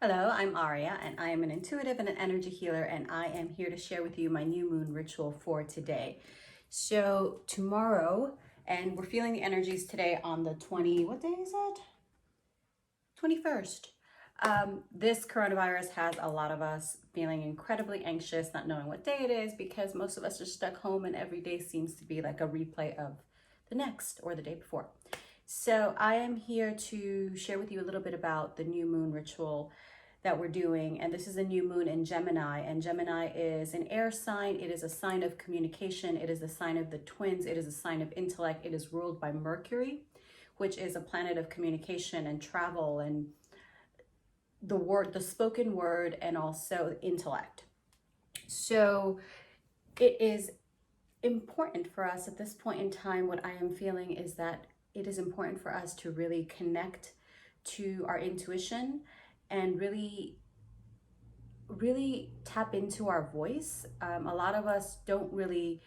Hello, I'm Aurea, and I am an intuitive and an energy healer, and I am here to share with you my new moon ritual for today. So tomorrow, and we're feeling the energies today on the what day is it? 21st. This coronavirus has a lot of us feeling incredibly anxious, not knowing what day it is, because most of us are stuck home and every day seems to be like a replay of the next or the day before. So I am here to share with you a little bit about the new moon ritual that we're doing. And this is a new moon in Gemini, and Gemini is an air sign. It is a sign of communication. It is a sign of the twins. It is a sign of intellect. It is ruled by Mercury, which is a planet of communication and travel and the spoken word, and also intellect. So it is important for us at this point in time. What I am feeling is that it is important for us to really connect to our intuition and really tap into our voice. A lot of us don't really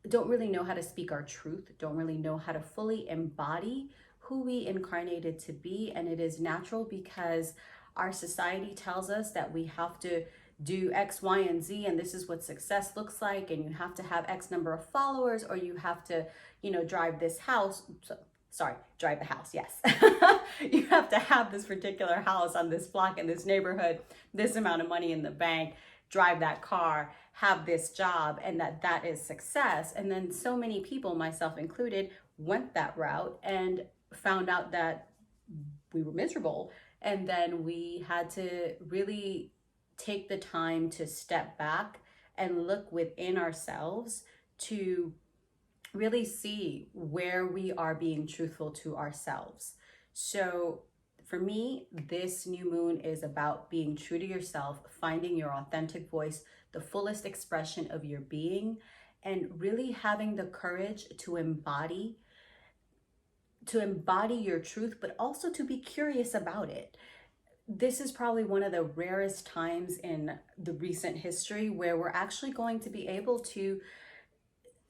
know how to speak our truth, don't really know how to fully embody who we incarnated to be. And it is natural because our society tells us that we have to do X, Y, and Z, and this is what success looks like, and you have to have X number of followers, or you have to, drive this house. Drive the house, yes. You have to have this particular house on this block in this neighborhood, this amount of money in the bank, drive that car, have this job, and that is success. And then so many people, myself included, went that route and found out that we were miserable. And then we had to really take the time to step back and look within ourselves to really see where we are being truthful to ourselves. So for me, this new moon is about being true to yourself, finding your authentic voice, the fullest expression of your being, and really having the courage to embody your truth, but also to be curious about it. This is probably one of the rarest times in the recent history where we're actually going to be able to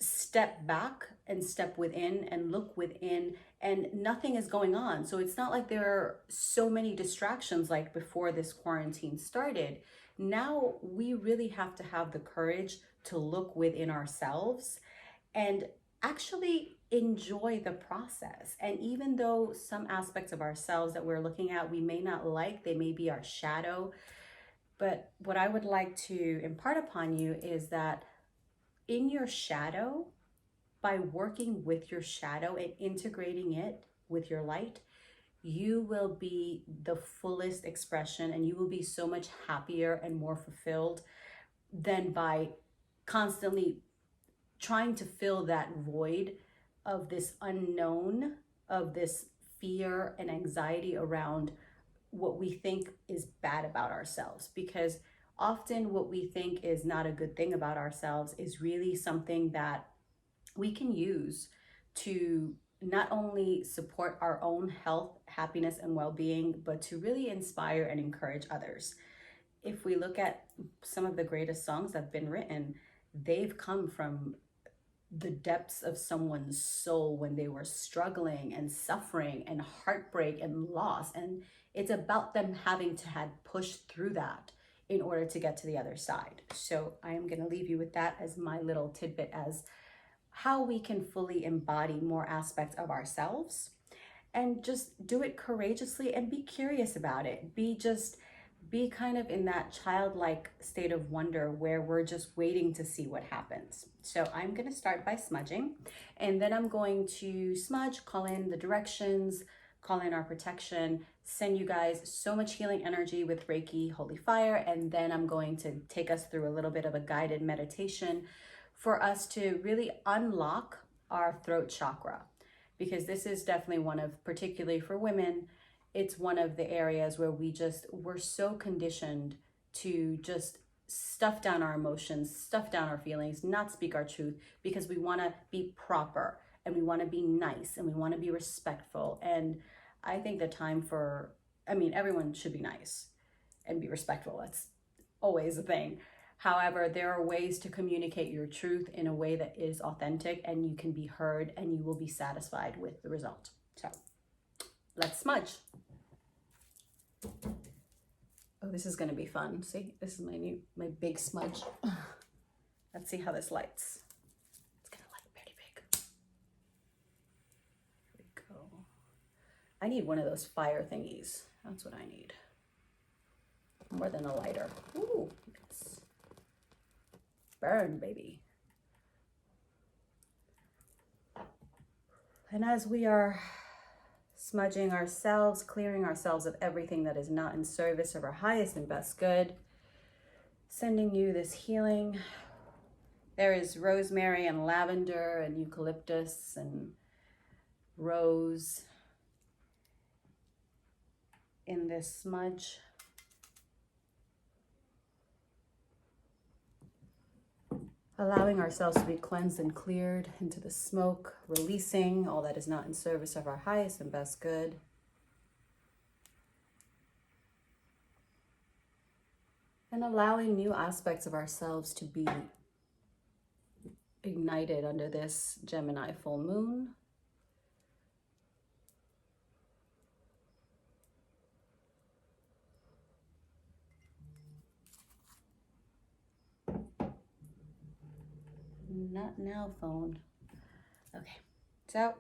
step back and step within and look within, and nothing is going on. So it's not like there are so many distractions like before this quarantine started. Now we really have to have the courage to look within ourselves and actually enjoy the process. And even though some aspects of ourselves that we're looking at we may not like, they may be our shadow, but what I would like to impart upon you is that in your shadow, by working with your shadow and integrating it with your light, you will be the fullest expression, and you will be so much happier and more fulfilled than by constantly trying to fill that void of this unknown, of this fear and anxiety around what we think is bad about ourselves. Because often what we think is not a good thing about ourselves is really something that we can use to not only support our own health, happiness, and well-being, but to really inspire and encourage others. If we look at some of the greatest songs that have been written, they've come from the depths of someone's soul when they were struggling and suffering and heartbreak and loss. And it's about them having to had pushed through that in order to get to the other side. So I am going to leave you with that as my little tidbit as how we can fully embody more aspects of ourselves, and just do it courageously and be curious about it. Be kind of in that childlike state of wonder where we're just waiting to see what happens. So I'm going to start by smudging, and then I'm going to smudge, call in the directions, call in our protection, send you guys so much healing energy with Reiki, Holy Fire, and then I'm going to take us through a little bit of a guided meditation for us to really unlock our throat chakra, because this is definitely one of, particularly for women, it's one of the areas where we're so conditioned to just stuff down our emotions, stuff down our feelings, not speak our truth, because we want to be proper and we want to be nice and we want to be respectful. And I think the time everyone should be nice and be respectful. That's always a thing. However, there are ways to communicate your truth in a way that is authentic, and you can be heard and you will be satisfied with the result. So let's smudge. this is going to be fun. See, this is my big smudge. Let's see how this lights. It's going to light pretty big. Here we go. I need one of those fire thingies. That's what I need. More than a lighter. Ooh, it's burn, baby. And as we are smudging ourselves, clearing ourselves of everything that is not in service of our highest and best good, sending you this healing. There is rosemary and lavender and eucalyptus and rose in this smudge. Allowing ourselves to be cleansed and cleared into the smoke, releasing all that is not in service of our highest and best good. And allowing new aspects of ourselves to be ignited under this Gemini full moon. Not now, phone. Okay, so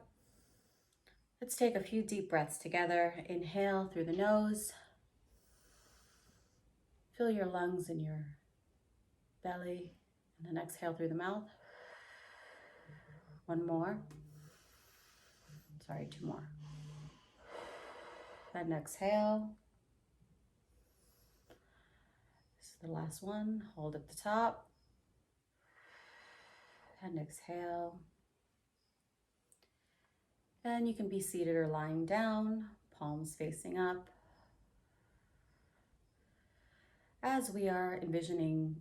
let's take a few deep breaths together. Inhale through the nose. Fill your lungs and your belly, and then exhale through the mouth. One more. Sorry, two more. And exhale. This is the last one. Hold at the top. And exhale. And you can be seated or lying down, palms facing up. As we are envisioning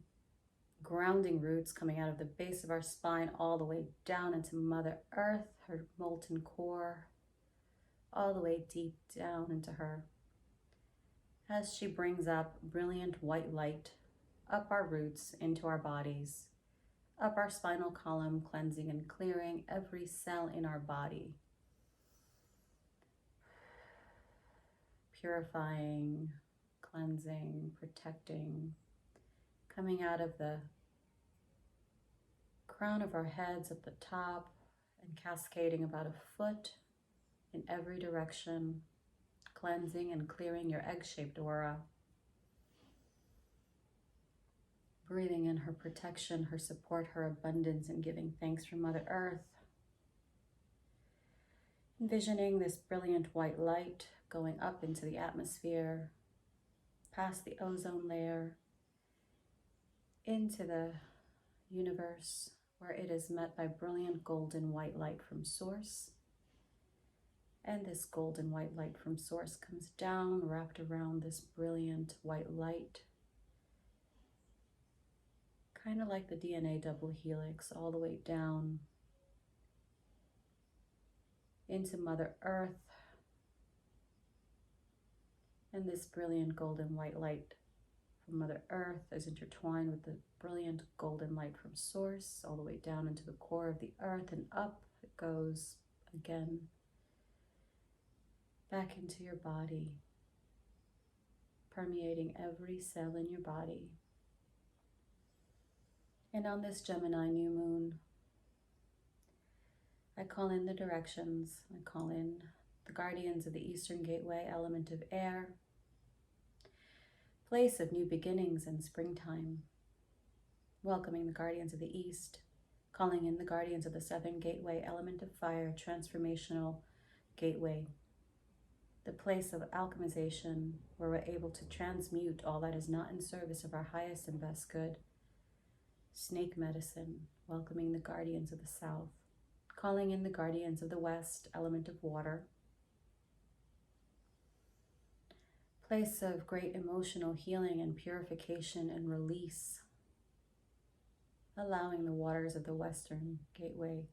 grounding roots coming out of the base of our spine all the way down into Mother Earth, her molten core, all the way deep down into her. As she brings up brilliant white light up our roots into our bodies, up our spinal column, cleansing and clearing every cell in our body. Purifying, cleansing, protecting, coming out of the crown of our heads at the top and cascading about a foot in every direction, cleansing and clearing your egg-shaped aura. Breathing in her protection, her support, her abundance, and giving thanks for Mother Earth. Envisioning this brilliant white light going up into the atmosphere, past the ozone layer, into the universe, where it is met by brilliant golden white light from Source. And this golden white light from Source comes down, wrapped around this brilliant white light, kind of like the DNA double helix, all the way down into Mother Earth. And this brilliant golden white light from Mother Earth is intertwined with the brilliant golden light from Source, all the way down into the core of the earth, and up it goes again, back into your body, permeating every cell in your body. And on this Gemini new moon, I call in the directions. I call in the guardians of the Eastern Gateway, element of air, place of new beginnings and springtime. Welcoming the guardians of the East, calling in the guardians of the Southern Gateway, element of fire, transformational gateway, the place of alchemization, where we're able to transmute all that is not in service of our highest and best good. Snake medicine, welcoming the guardians of the South, calling in the guardians of the West, element of water. Place of great emotional healing and purification and release, allowing the waters of the Western Gateway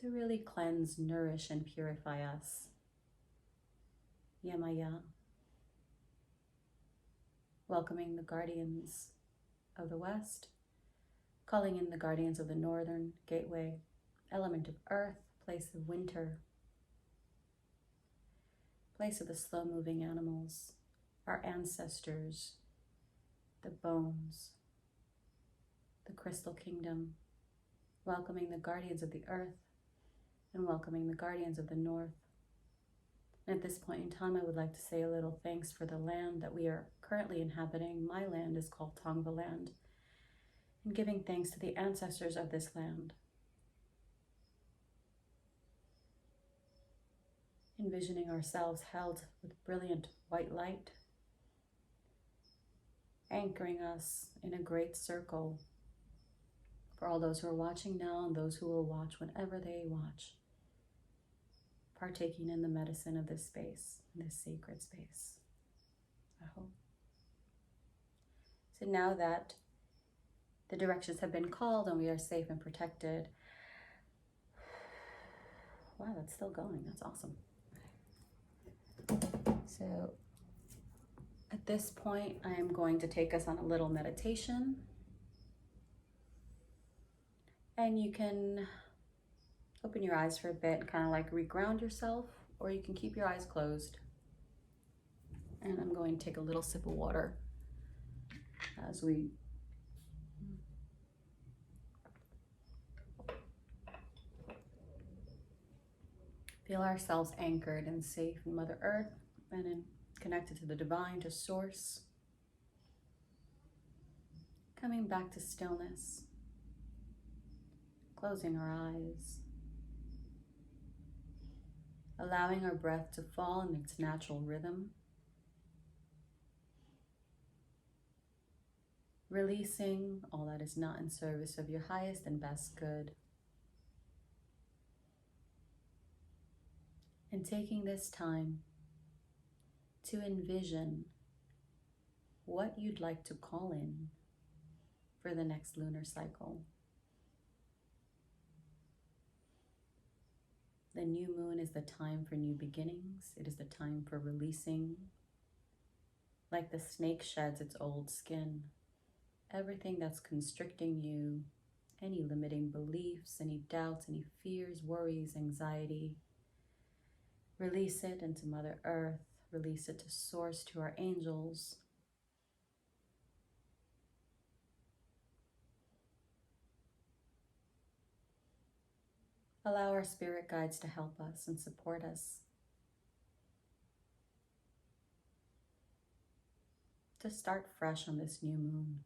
to really cleanse, nourish, and purify us. Yamaya, welcoming the guardians of the West, calling in the guardians of the Northern Gateway, element of earth, place of winter, place of the slow-moving animals, our ancestors, the bones, the crystal kingdom, welcoming the guardians of the earth and welcoming the guardians of the north. And at this point in time, I would like to say a little thanks for the land that we are currently inhabiting. My land is called Tongva land, and giving thanks to the ancestors of this land. Envisioning ourselves held with brilliant white light, anchoring us in a great circle for all those who are watching now and those who will watch whenever they watch, partaking in the medicine of this space, this sacred space, I hope. So now that the directions have been called and we are safe and protected, wow, that's still going, that's awesome. So at this point, I am going to take us on a little meditation. And you can open your eyes for a bit, kind of like reground yourself, or you can keep your eyes closed. And I'm going to take a little sip of water as we feel ourselves anchored and safe in Mother Earth and connected to the divine, to source. Coming back to stillness. Closing our eyes. Allowing our breath to fall in its natural rhythm. Releasing all that is not in service of your highest and best good. And taking this time to envision what you'd like to call in for the next lunar cycle. The new moon is the time for new beginnings. It is the time for releasing. Like the snake sheds its old skin, everything that's constricting you, any limiting beliefs, any doubts, any fears, worries, anxiety, release it into Mother Earth, release it to Source, to our angels. Allow our spirit guides to help us and support us. To start fresh on this new moon.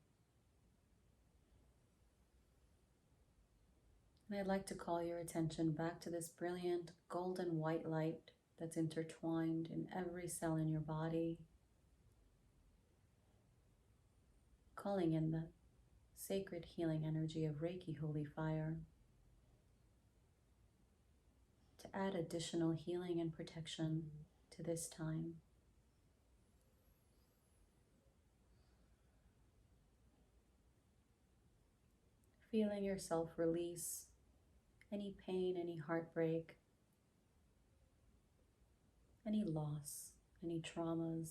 And I'd like to call your attention back to this brilliant golden white light that's intertwined in every cell in your body. Calling in the sacred healing energy of Reiki Holy Fire to add additional healing and protection to this time. Feeling yourself release any pain, any heartbreak, any loss, any traumas,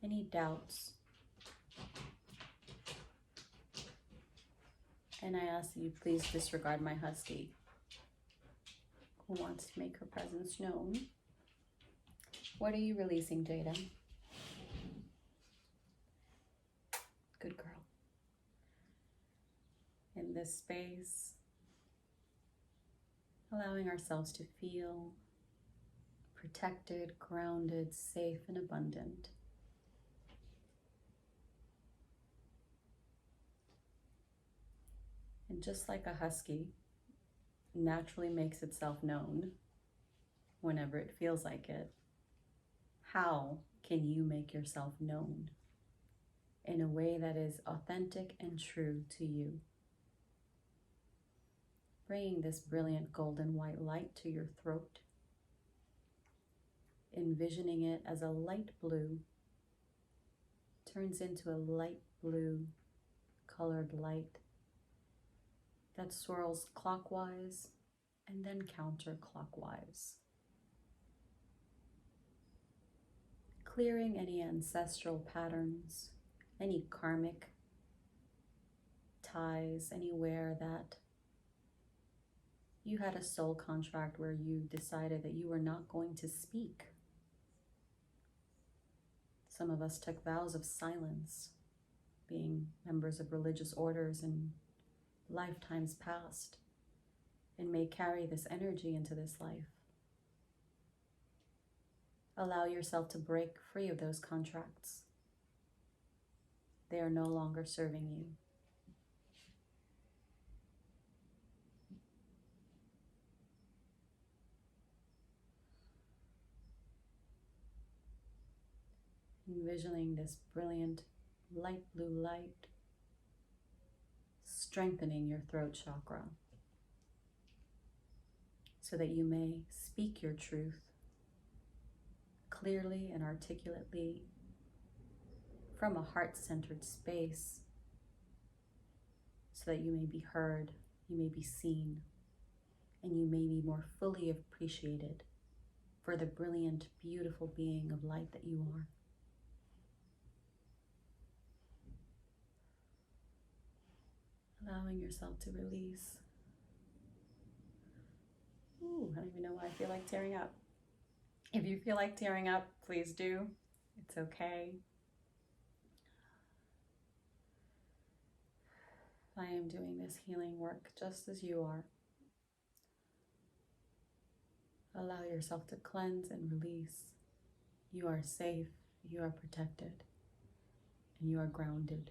any doubts. And I ask that you please disregard my husky, who wants to make her presence known. What are you releasing, Jada? Good girl. In this space, allowing ourselves to feel protected, grounded, safe, and abundant. And just like a husky naturally makes itself known whenever it feels like it, how can you make yourself known in a way that is authentic and true to you? Bringing this brilliant golden white light to your throat, envisioning it as a light blue, turns into a light blue colored light that swirls clockwise and then counterclockwise, clearing any ancestral patterns, any karmic ties, anywhere that you had a soul contract where you decided that you were not going to speak. Some of us took vows of silence, being members of religious orders in lifetimes past, and may carry this energy into this life. Allow yourself to break free of those contracts. They are no longer serving you. Envisioning this brilliant light blue light strengthening your throat chakra so that you may speak your truth clearly and articulately from a heart-centered space, so that you may be heard, you may be seen, and you may be more fully appreciated for the brilliant, beautiful being of light that you are. Allowing yourself to release. Ooh, I don't even know why I feel like tearing up. If you feel like tearing up, please do. It's okay. I am doing this healing work just as you are. Allow yourself to cleanse and release. You are safe, you are protected, and you are grounded.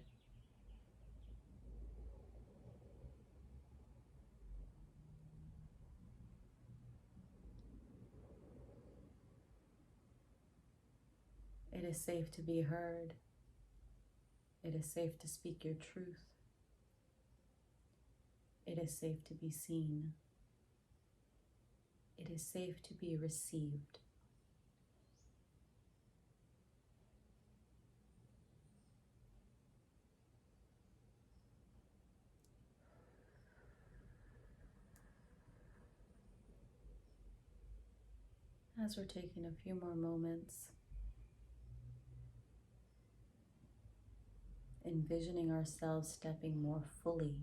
It is safe to be heard. It is safe to speak your truth. It is safe to be seen. It is safe to be received. As we're taking a few more moments, envisioning ourselves stepping more fully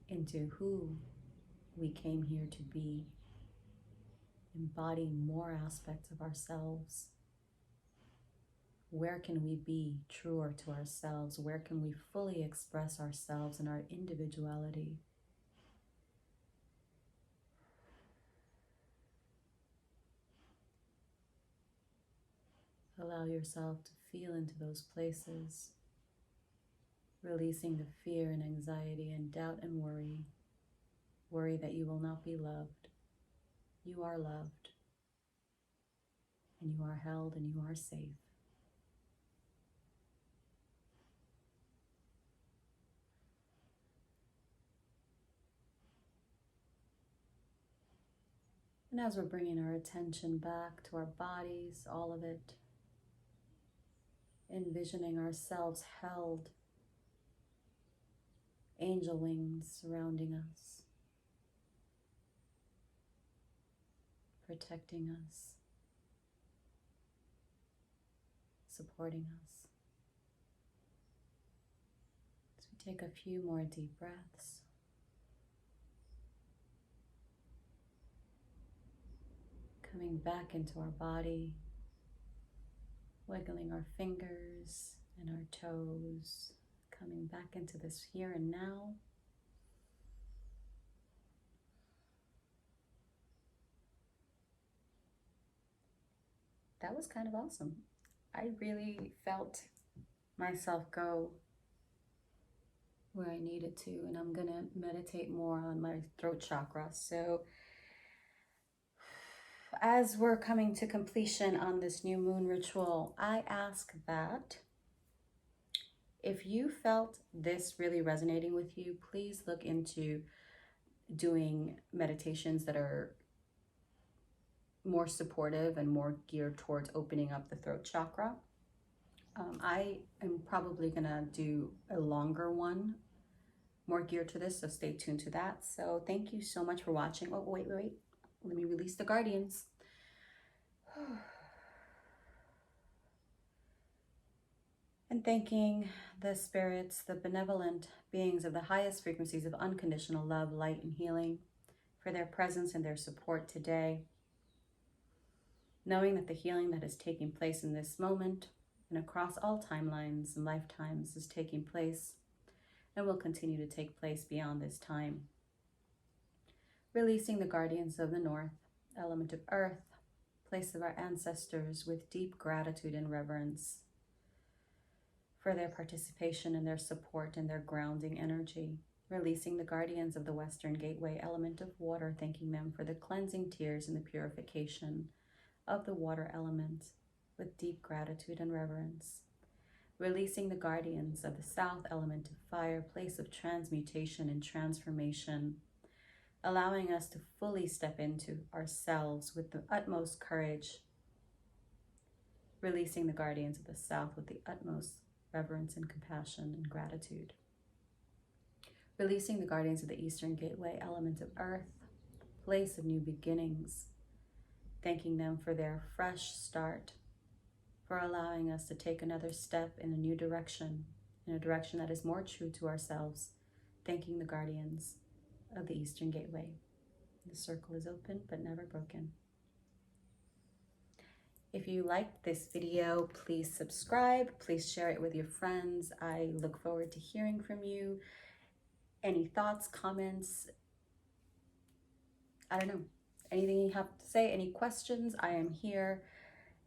into who we came here to be, embodying more aspects of ourselves. Where can we be truer to ourselves? Where can we fully express ourselves in our individuality? Allow yourself to feel into those places, releasing the fear and anxiety and doubt and worry. Worry that you will not be loved. You are loved, and you are held, and you are safe. And as we're bringing our attention back to our bodies, all of it, envisioning ourselves held, angel wings surrounding us, protecting us, supporting us. As we take a few more deep breaths, coming back into our body, wiggling our fingers and our toes, coming back into this here and now. That was kind of awesome. I really felt myself go where I needed to, and I'm gonna meditate more on my throat chakra. So as we're coming to completion on this new moon ritual, I ask that if you felt this really resonating with you, please look into doing meditations that are more supportive and more geared towards opening up the throat chakra. I am probably gonna do a longer one, more geared to this, so stay tuned to that. So thank you so much for watching. Oh, wait. Let me release the guardians. And thanking the spirits, the benevolent beings of the highest frequencies of unconditional love, light, and healing for their presence and their support today. knowing that the healing that is taking place in this moment and across all timelines and lifetimes is taking place and will continue to take place beyond this time. Releasing the guardians of the north, element of earth, place of our ancestors, with deep gratitude and reverence for their participation and their support and their grounding energy. Releasing the guardians of the western gateway, element of water, thanking them for the cleansing tears and the purification of the water element with deep gratitude and reverence. Releasing the guardians of the south, element of fire, place of transmutation and transformation, allowing us to fully step into ourselves with the utmost courage. Releasing the guardians of the south with the utmost reverence and compassion and gratitude. Releasing the guardians of the eastern gateway, element of earth, place of new beginnings, thanking them for their fresh start, for allowing us to take another step in a new direction, in a direction that is more true to ourselves, thanking the guardians of the eastern gateway. The circle is open but never broken. If you liked this video, please subscribe, please share it with your friends. I look forward to hearing from you. Any thoughts, comments, I don't know, anything you have to say, any questions, I am here,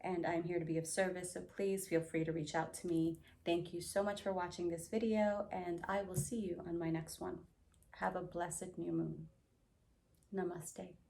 and I'm here to be of service, so please feel free to reach out to me. Thank you so much for watching this video, and I will see you on my next one. Have a blessed new moon. Namaste.